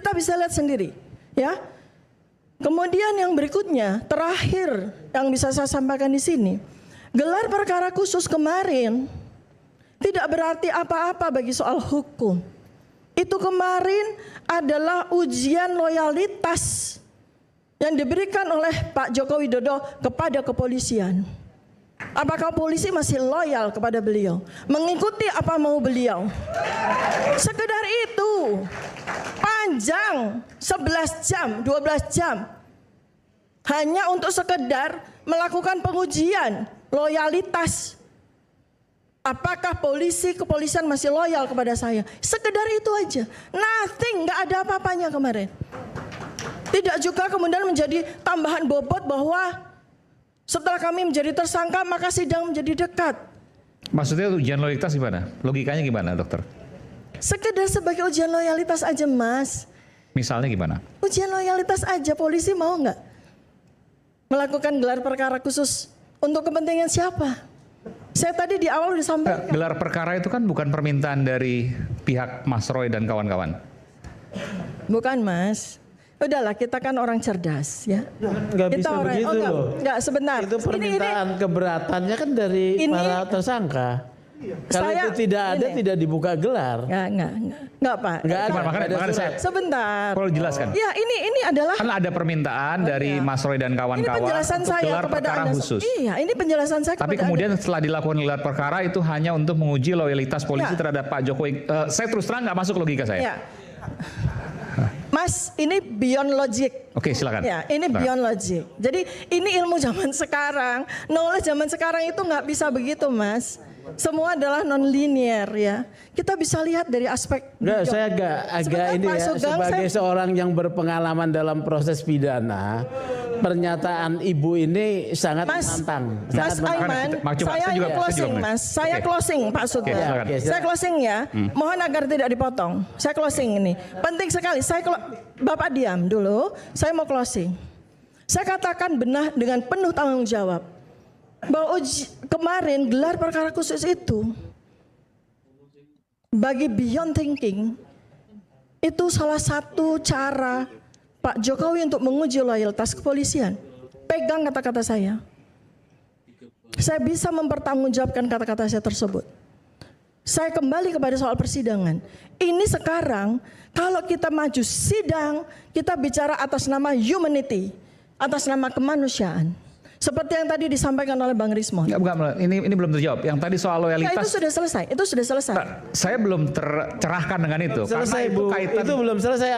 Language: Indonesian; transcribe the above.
Kita bisa lihat sendiri, ya. Kemudian yang berikutnya, terakhir yang bisa saya sampaikan di sini, gelar perkara khusus kemarin tidak berarti apa-apa bagi soal hukum. Itu kemarin adalah ujian loyalitas yang diberikan oleh Pak Joko Widodo kepada kepolisian. Apakah polisi masih loyal kepada beliau, mengikuti apa mau beliau? Sekedar itu, panjang 11 jam, 12 jam, hanya untuk sekedar melakukan pengujian loyalitas. Apakah kepolisian masih loyal kepada saya? Sekedar itu aja, nothing, nggak ada apa-apanya kemarin. Tidak juga kemudian menjadi tambahan bobot bahwa setelah kami menjadi tersangka maka sidang menjadi dekat. Maksudnya ujian loyalitas gimana? Logikanya gimana, dokter? Sekedar sebagai ujian loyalitas aja, Mas. Misalnya gimana? Ujian loyalitas aja, polisi mau nggak melakukan gelar perkara khusus untuk kepentingan siapa? Saya tadi di awal udah sampaikan. Gelar perkara itu kan bukan permintaan dari pihak Mas Roy dan kawan-kawan. Bukan, Mas. Udahlah, kita kan orang cerdas, ya. Nggak Kita bisa orang, begitu loh. Enggak, sebentar. Itu permintaan keberatannya kan dari para tersangka. Kalau itu tidak ada, tidak dibuka gelar. Enggak, Pak. Enggak ada. Makanya saya Sebentar. perlu jelaskan. Ya, ini adalah Kan ada permintaan dari Mas Roy dan ini kawan-kawan penjelasan untuk saya gelar kepada perkara Anda. khusus. Iya, ini penjelasan saya Tapi kepada kemudian Anda. setelah dilakukan gelar perkara itu hanya untuk menguji loyalitas polisi Ya. terhadap Pak Jokowi. Saya terus terang nggak masuk logika saya. Ya. Mas, ini beyond logic. Oke, silakan. Ya, ini beyond logic. Jadi ini ilmu zaman sekarang, knowledge zaman sekarang itu nggak bisa begitu, Mas. Semua adalah non-linear, ya. Kita bisa lihat dari aspek. Enggak, saya agak ini Pak ya, Sugeng, sebagai seorang yang berpengalaman dalam proses pidana, pernyataan ibu ini sangat menantang. Mas Aiman, saya juga closing, Mas. Saya closing, Pak Sugeng. Silakan. Saya closing ya. Mohon agar tidak dipotong. Saya closing ini. Penting sekali. Bapak diam dulu. Saya mau closing. Saya katakan benar dengan penuh tanggung jawab bahwa kemarin gelar perkara khusus itu bagi beyond thinking itu salah satu cara Pak Jokowi untuk menguji loyalitas kepolisian. Pegang kata-kata saya. Saya bisa mempertanggungjawabkan kata-kata saya tersebut. Saya kembali kepada soal persidangan. Ini sekarang kalau kita maju sidang, kita bicara atas nama humanity, atas nama kemanusiaan. Seperti yang tadi disampaikan oleh Bang Rismon. Enggak, ini belum terjawab. Yang tadi soal loyalitas. Ya, itu sudah selesai. Itu sudah selesai. Saya belum tercerahkan dengan itu. Selesai, karena Bu. Itu kaitan. Itu belum selesai.